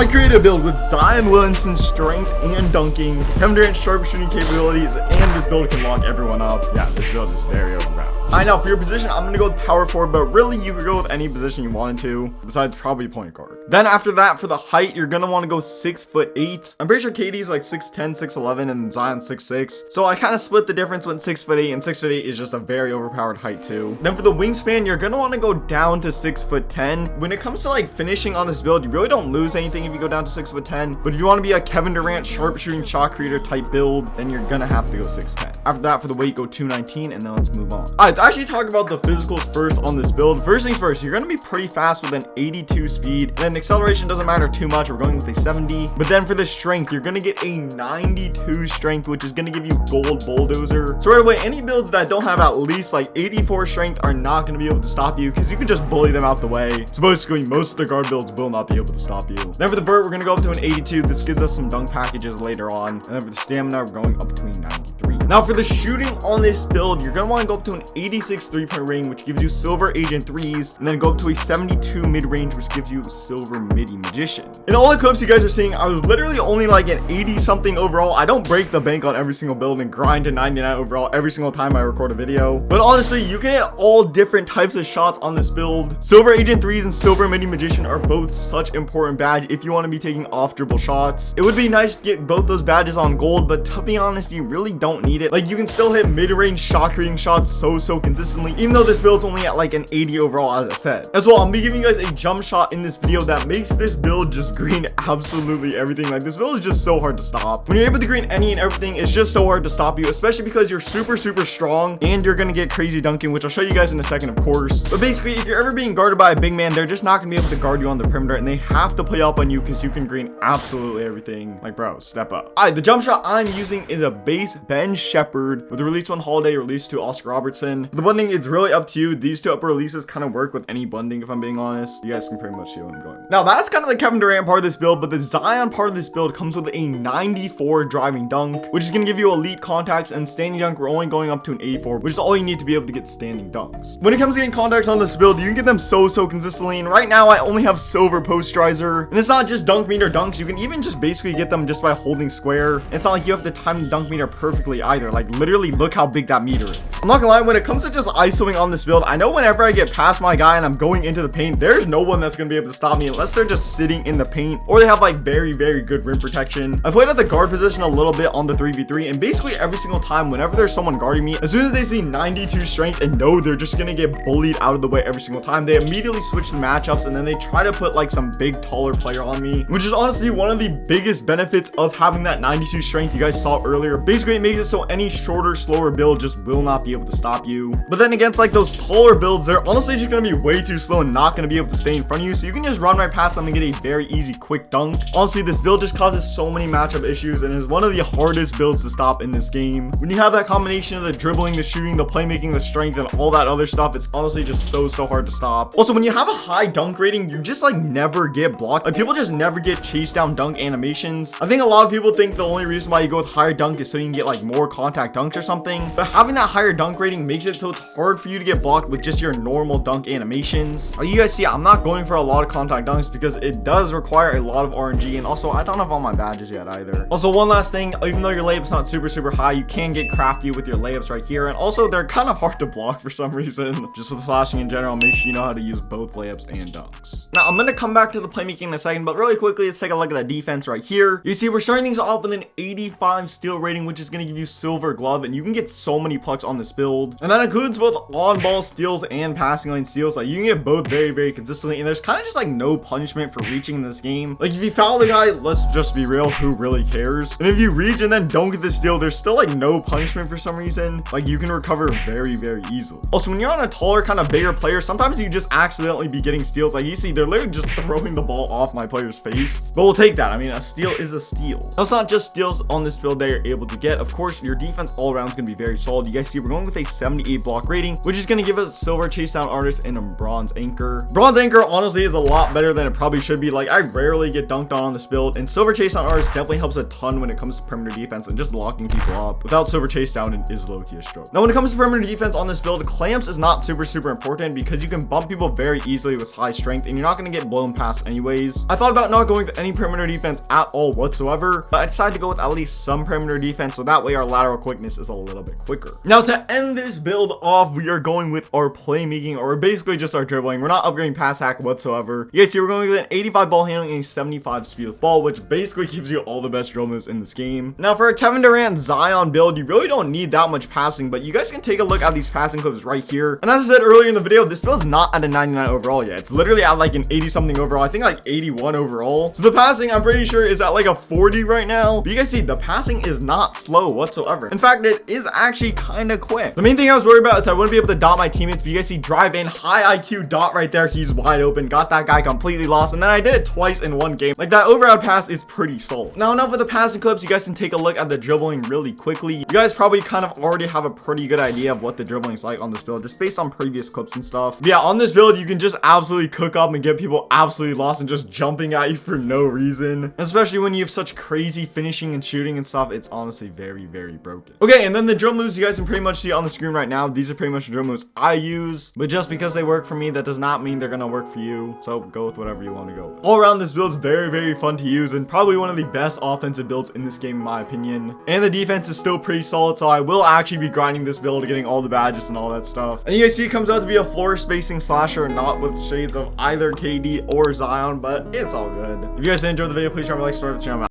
I created a build with Zion Williamson's strength and dunking, Kevin Durant's sharpshooting capabilities, and this build can lock everyone up. Yeah, this build is very overpowered. Alright, now for your position, I'm going to go with power forward, but really you could go with any position you wanted to, besides probably point guard. Then after that, for the height, you're going to want to go 6'8". I'm pretty sure KD's like 6'10", 6'11", and Zion's 6'6". So I kind of split the difference with 6'8", and 6'8" is just a very overpowered height too. Then for the wingspan, you're going to want to go down to 6'10". When it comes to like finishing on this build, you really don't lose anything if you go down to 6'10". But if you want to be a Kevin Durant sharpshooting shot creator type build, then you're going to have to go 6'10". After that, for the weight, go 219, and then let's move on. Alright, to actually talk about the physicals first on this build. First things first, you're going to be pretty fast with an 82 speed, and then acceleration doesn't matter too much. We're going with a 70. But then for the strength, you're going to get a 92 strength, which is going to give you gold bulldozer. So right away, any builds that don't have at least like 84 strength are not going to be able to stop you, because you can just bully them out the way. So basically, most of the guard builds will not be able to stop you. Then for the vert, we're going to go up to an 82. This gives us some dunk packages later on. And then for the stamina, we're going up between 93. Now for the shooting on this build, you're going to want to go up to an 86 3-point range, which gives you silver agent threes, and then go up to a 72 mid-range, which gives you silver midi magician. In all the clips you guys are seeing, I was literally only like an 80 something overall. I don't break the bank on every single build and grind to 99 overall every single time I record a video. But honestly, you can hit all different types of shots on this build. Silver agent threes and silver midi magician are both such important badge if you want to be taking off dribble shots. It would be nice to get both those badges on gold, but to be honest, you really don't need it. Like, you can still hit mid-range shot creating shots so consistently, even though this build's only at like an 80 overall, as I said. As well, I'm gonna be giving you guys a jump shot in this video that makes this build just green absolutely everything. Like, this build is just so hard to stop. When you're able to green any and everything, it's just so hard to stop you, especially because you're super strong and you're gonna get crazy dunking, which I'll show you guys in a second, of course. But basically, if you're ever being guarded by a big man, they're just not gonna be able to guard you on the perimeter, and they have to play up on you because you can green absolutely everything. Like, bro, step up. Alright, the jump shot I'm using is a base Ben Shepherd with the release 1 holiday, release 2 Oscar Robertson. The bunding, it's really up to you. These two upper releases kind of work with any bunding, if I'm being honest. You guys can pretty much see what I'm going. Now, that's kind of the Kevin Durant part of this build, but the Zion part of this build comes with a 94 driving dunk, which is going to give you elite contacts, and standing dunk, we're only going up to an 84, which is all you need to be able to get standing dunks. When it comes to getting contacts on this build, you can get them so consistently, and right now I only have silver posterizer, and it's not just dunk meter dunks. You can even just basically get them just by holding square. It's not like you have to time the dunk meter perfectly either. Like, literally look how big that meter is. I'm not gonna lie, when it comes to just ISOing on this build, I know whenever I get past my guy and I'm going into the paint, there's no one that's gonna be able to stop me unless they're just sitting in the paint, or they have like very good rim protection. I've played at the guard position a little bit on the 3v3, and basically every single time whenever there's someone guarding me, as soon as they see 92 strength and know they're just gonna get bullied out of the way every single time, they immediately switch the matchups, and then they try to put like some big taller player on me, which is honestly one of the biggest benefits of having that 92 strength you guys saw earlier. Basically, it makes it so any shorter, slower build just will not be able to stop you. But then against like those taller builds, they're honestly just gonna be way too slow and not gonna be able to stay in front of you, so you can just run right past them and get a very easy quick dunk. Honestly, this build just causes so many matchup issues and is one of the hardest builds to stop in this game. When you have that combination of the dribbling, the shooting, the playmaking, the strength, and all that other stuff, it's honestly just so hard to stop. Also, when you have a high dunk rating, you just like never get blocked. Like, people just never get chased down dunk animations. I think a lot of people think the only reason why you go with higher dunk is so you can get like more contact dunks or something, but having that higher dunk rating makes it so it's hard for you to get blocked with just your normal dunk animations. You guys see, I'm not going for a lot of contact dunks because it does require a lot of RNG, and also I don't have all my badges yet either. Also, one last thing, even though your layup's not super high, you can get crafty with your layups right here, and also they're kind of hard to block for some reason. Just with flashing in general, make sure you know how to use both layups and dunks. Now, I'm going to come back to the playmaking in a second, but really quickly, let's take a look at the defense right here. You see, we're starting things off with an 85 steal rating, which is going to give you silver glove, and you can get so many pucks on this build, and that includes both on-ball steals and passing lane steals. Like, you can get both very consistently, and there's kind of just like no punishment for reaching in this game. Like, if you foul the guy, let's just be real, who really cares? And if you reach and then don't get the steal, there's still like no punishment for some reason. Like, you can recover very easily. Also, when you're on a taller, kind of bigger player, sometimes you just accidentally be getting steals. Like, you see, they're literally just throwing the ball off my player's face, but we'll take that. I mean, a steal is a steal. Now, it's not just steals on this build that you're able to get. Of course, your defense all around is going to be very solid. You guys see, we're going with a 78 8 block rating, which is going to give us silver chase down artist and a bronze anchor. Bronze anchor honestly is a lot better than it probably should be. Like, I rarely get dunked on this build, and silver chase down artist definitely helps a ton when it comes to perimeter defense and just locking people up. Without silver chase down, it is low-key a stroke. Now when it comes to perimeter defense on this build, clamps is not super important because you can bump people very easily with high strength and you're not going to get blown past anyways. I thought about not going with any perimeter defense at all whatsoever, but I decided to go with at least some perimeter defense so that way our lateral quickness is a little bit quicker. Now to end this build off, we are going with our playmaking, or basically just our dribbling. We're not upgrading pass hack whatsoever. You guys see we're going with an 85 ball handling and a 75 speed with ball, which basically gives you all the best drill moves in this game. Now for a Kevin Durant Zion build, you really don't need that much passing, but you guys can take a look at these passing clips right here. And as I said earlier in the video, this build's not at a 99 overall yet. It's literally at like an 80 something overall. I think like 81 overall. So the passing, I'm pretty sure, is at like a 40 right now. But you guys see the passing is not slow whatsoever. In fact, it is actually kind of quick. The main thing I was worried about is I wouldn't be able to dot my teammates, but you guys see drive in, high IQ dot right there. He's wide open, got that guy completely lost, and then I did it twice in one game. Like, that overhead pass is pretty solid. Now enough of the passing clips, you guys can take a look at the dribbling really quickly. You guys probably kind of already have a pretty good idea of what the dribbling is like on this build just based on previous clips and stuff. But yeah, on this build you can just absolutely cook up and get people absolutely lost and just jumping at you for no reason, especially when you have such crazy finishing and shooting and stuff. It's honestly very broken. Okay, and then the drill moves you guys can pretty much see on the screen right now. These are pretty much the drill moves I use, but just because they work for me, that does not mean they're gonna work for you, so go with whatever you want to go with. All around, this build is very fun to use and probably one of the best offensive builds in this game in my opinion, and the defense is still pretty solid, so I will actually be grinding this build, getting all the badges and all that stuff. And you guys see it comes out to be a floor spacing slasher, not with shades of either KD or Zion, but it's all good. If you guys did enjoy the video, please drop a like, subscribe to the channel.